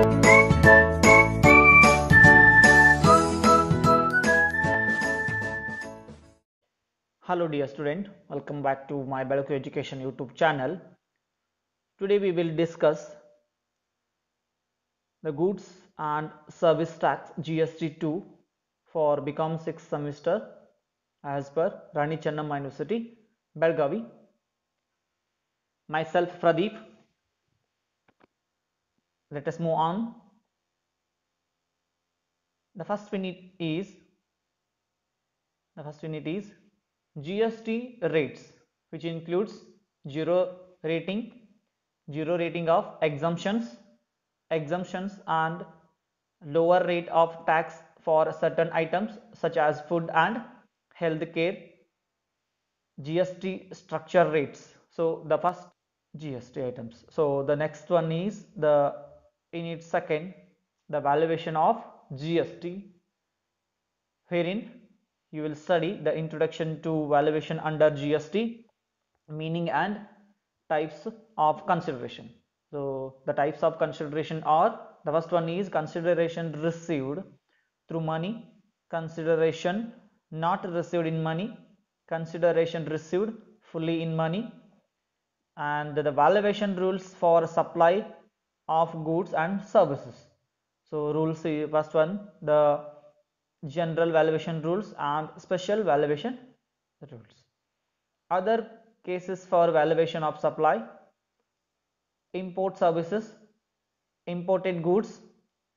Hello dear student, welcome back to my Baloku Education YouTube channel. Today we will discuss the goods and service tax GST2 for BCom 6th semester as per Rani Chennamma University, Belgavi. Myself Pradeep. Let us move on. The first unit is GST rates, which includes zero rating of exemptions and lower rate of tax for certain items such as food and healthcare. GST structure rates. So the first GST items. So the next one is in its second, the valuation of GST, wherein you will study the introduction to valuation under GST, meaning and types of consideration. So the types of consideration are, the first one is consideration received through money, consideration not received in money, consideration received fully in money, and the valuation rules for supply of goods and services. So rules, first one, the general valuation rules and special valuation rules. Other cases for valuation of supply: import services, imported goods,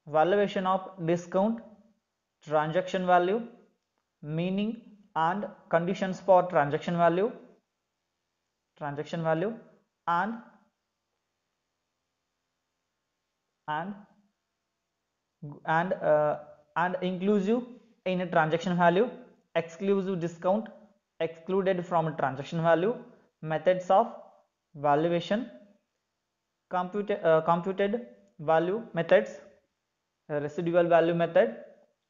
valuation of discount, transaction value, meaning and conditions for transaction value, and and and inclusive in a transaction value, exclusive discount excluded from transaction value, methods of valuation, computed value methods, residual value method,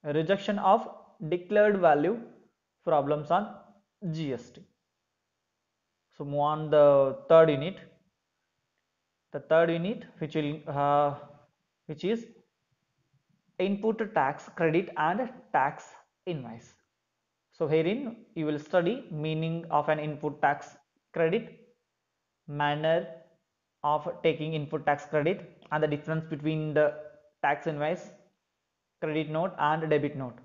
rejection of declared value, problems on GST. So move on the third unit. The third unit, which is input tax credit and tax invoice. So herein you will study meaning of an input tax credit, manner of taking input tax credit, and the difference between the tax invoice, credit note and debit note.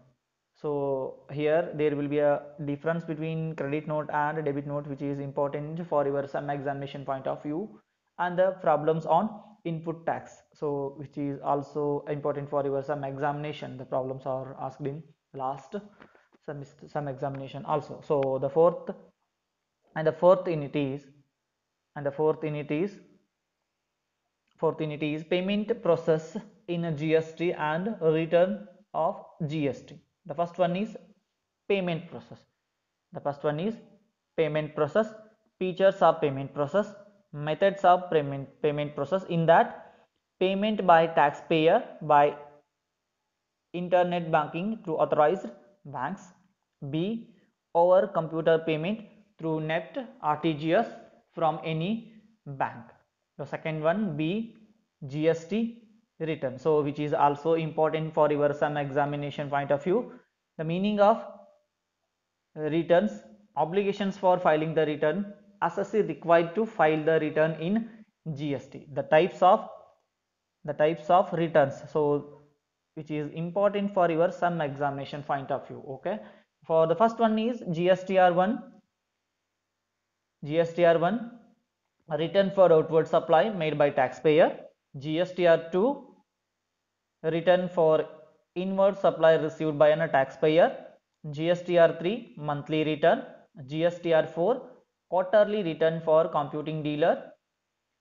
So here there will be a difference between credit note and debit note, which is important for your sum examination point of view, and the problems on input tax, so which is also important for your sum examination. The problems are asked in last semester sum examination also. So the fourth unit is payment process in a GST and return of GST. The first one is payment process. Features of payment process, methods of payment process. In that, payment by taxpayer by internet banking through authorized banks. B, over computer payment through NEFT RTGS from any bank. The second one, B, GST return, so which is also important for your sum examination point of view. The meaning of returns: obligations for filing the return, assessee required to file the return in GST. The types of returns, so which is important for your sum examination point of view. Okay, for the first one is GSTR1, return for outward supply made by taxpayer. GSTR2, return for inward supply received by a taxpayer. GSTR3, monthly return. GSTR4, quarterly return for computing dealer.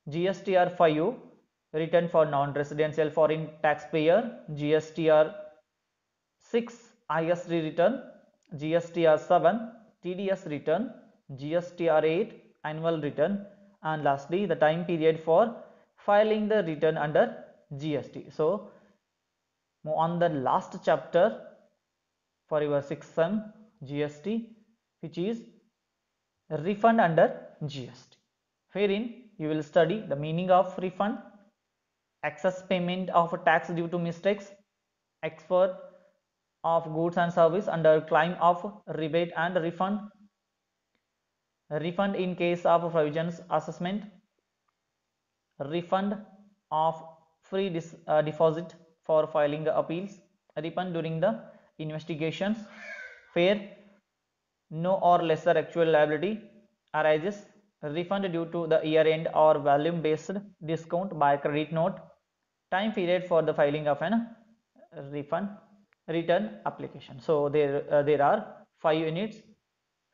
GSTR5, return for non-residential foreign taxpayer. GSTR6, ISD return. GSTR7, TDS return. GSTR8, annual return, and lastly the time period for filing the return under GST. So move on the last chapter for your 6th sum GST, which is refund under GST, wherein you will study the meaning of refund, excess payment of tax due to mistakes, export of goods and service under claim of rebate and refund, refund in case of provisions assessment, refund of free deposit for filing the appeals, refund during the investigations, where no or lesser actual liability arises, refund due to the year end or volume based discount by credit note, time period for the filing of an refund return application. So there are 5 units.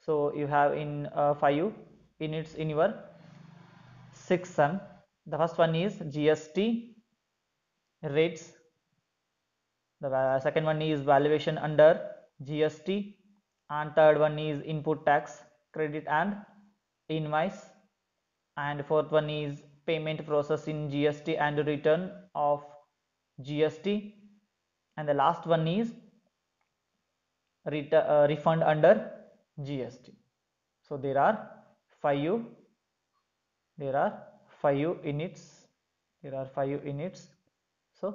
So you have in 5 units in your 6th. The first one is GST rates. The second one is valuation under GST, and third one is input tax, credit and invoice, and fourth one is payment process in GST and return of GST, and the last one is refund under GST. So five there are 5 units. There are 5 units. So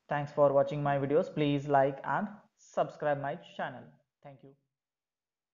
thanks for watching my videos. Please like and subscribe my channel. Thank you.